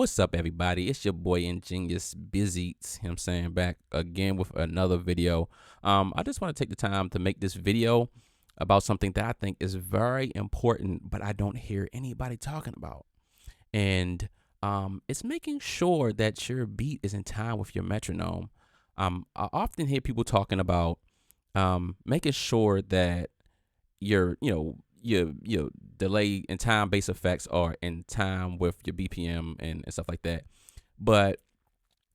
What's up, everybody? It's your boy Ingenious Busy, you know what I'm saying, back again with another video. I just want to take the time to make this video about something that I think is very important, but I don't hear anybody talking about. And it's making sure that your beat is in time with your metronome. I often hear people talking about making sure that your delay and time based effects are in time with your BPM and stuff like that. But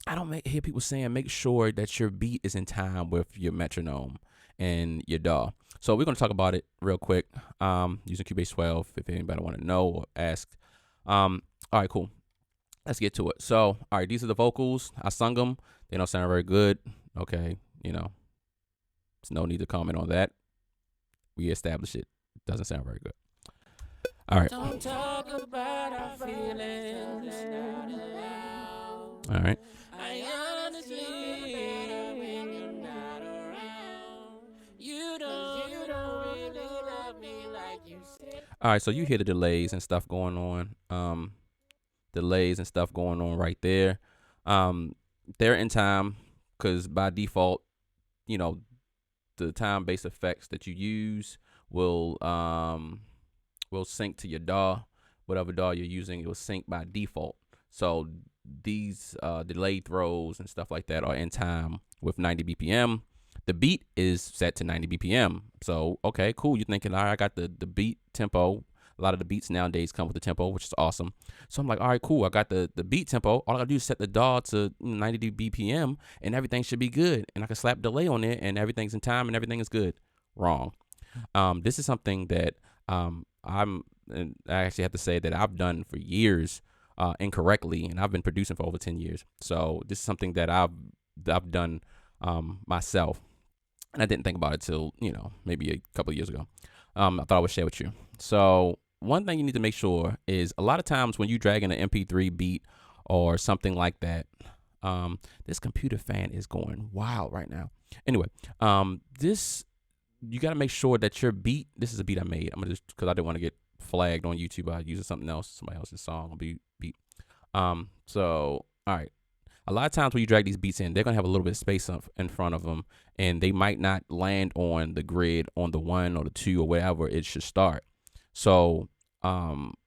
I don't hear people saying make sure that your beat is in time with your metronome and your DAW. So we're going to talk about it real quick using Cubase 12 if anybody want to know or ask. All right, cool. Let's get to it. So, all right, these are the vocals. I sung them. They don't sound very good. Okay, there's no need to comment on that. We established it. Doesn't sound very good. All right. Don't talk about our feelings. All right. I honestly, when you're not around, you don't really love me like you said. All right, so you hear the delays and stuff going on. Delays and stuff going on right there. They're in time because by default, the time-based effects that you use will sync to your DAW. Whatever DAW you're using, it will sync by default. So these delay throws and stuff like that are in time with 90 BPM. The beat is set to 90 BPM. So, okay, cool. You're thinking, all right, I got the beat tempo. A lot of the beats nowadays come with the tempo, which is awesome. So I'm like, all right, cool. I got the beat tempo. All I gotta do is set the DAW to 90 BPM and everything should be good. And I can slap delay on it and everything's in time and everything is good. Wrong. This is something that I actually have to say that I've done for years incorrectly, and I've been producing for over 10 years. So this is something that I've done myself, and I didn't think about it till maybe a couple of years ago. I thought I would share with you. So one thing you need to make sure is a lot of times when you drag in an MP3 beat or something like that, this computer fan is going wild right now. Anyway, you got to make sure that your beat, this is a beat I made. I'm going to because I didn't want to get flagged on YouTube by using something else, somebody else's song beat. So, all right. A lot of times when you drag these beats in, they're going to have a little bit of space in front of them, and they might not land on the grid on the 1 or the 2 or wherever it should start. So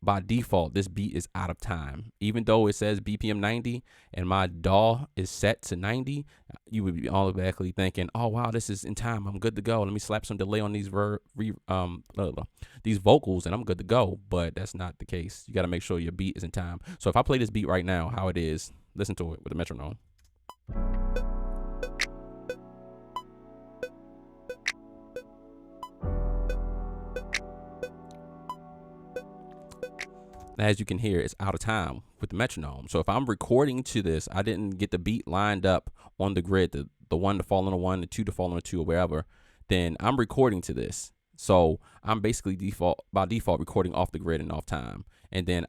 by default, this beat is out of time. Even though it says BPM 90 and my DAW is set to 90, you would be automatically thinking, oh, wow, this is in time. I'm good to go. Let me slap some delay on these these vocals and I'm good to go. But that's not the case. You got to make sure your beat is in time. So if I play this beat right now, how it is, listen to it with the metronome. As you can hear, it's out of time with the metronome. So if I'm recording to this, I didn't get the beat lined up on the grid, the 1 to fall on the 1, the 2 to fall on the 2 or wherever, then I'm recording to this. So I'm basically by default recording off the grid and off time. And then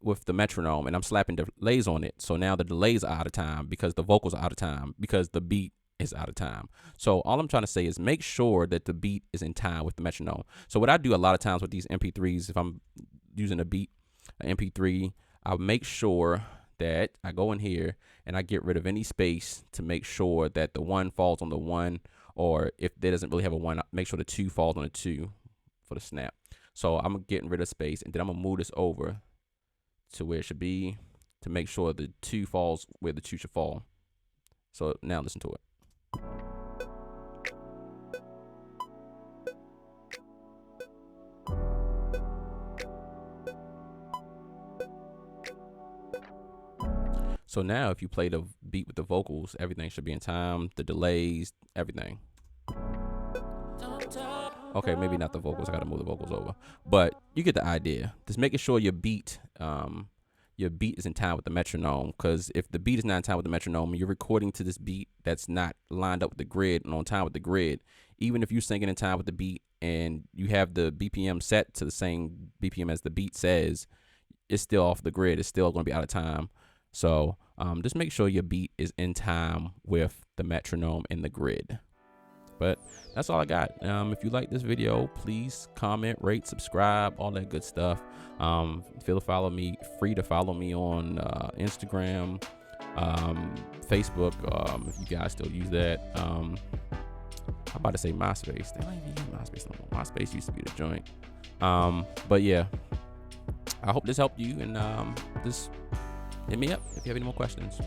with the metronome, and I'm slapping delays on it. So now the delays are out of time because the vocals are out of time because the beat is out of time. So all I'm trying to say is make sure that the beat is in time with the metronome. So what I do a lot of times with these MP3s, if I'm using a beat, an MP3, I'll make sure that I go in here and I get rid of any space to make sure that the 1 falls on the 1, or if there doesn't really have a 1, make sure the 2 falls on the 2 for the snap. So I'm getting rid of space, and then I'm gonna move this over to where it should be to make sure the 2 falls where the 2 should fall. So now listen to it. So now if you play the beat with the vocals, everything should be in time, the delays, everything. Okay, maybe not the vocals. I got to move the vocals over. But you get the idea. Just making sure your beat is in time with the metronome, because if the beat is not in time with the metronome, you're recording to this beat that's not lined up with the grid and on time with the grid. Even if you're singing in time with the beat and you have the BPM set to the same BPM as the beat says, it's still off the grid. It's still going to be out of time. So just make sure your beat is in time with the metronome and the grid. But that's all I got. If you like this video, please comment, rate, subscribe, all that good stuff. Free to follow me on Instagram, Facebook, if you guys still use that. I'm about to say MySpace. They don't even use MySpace no more. MySpace used to be the joint. But yeah, I hope this helped you, and just hit me up if you have any more questions.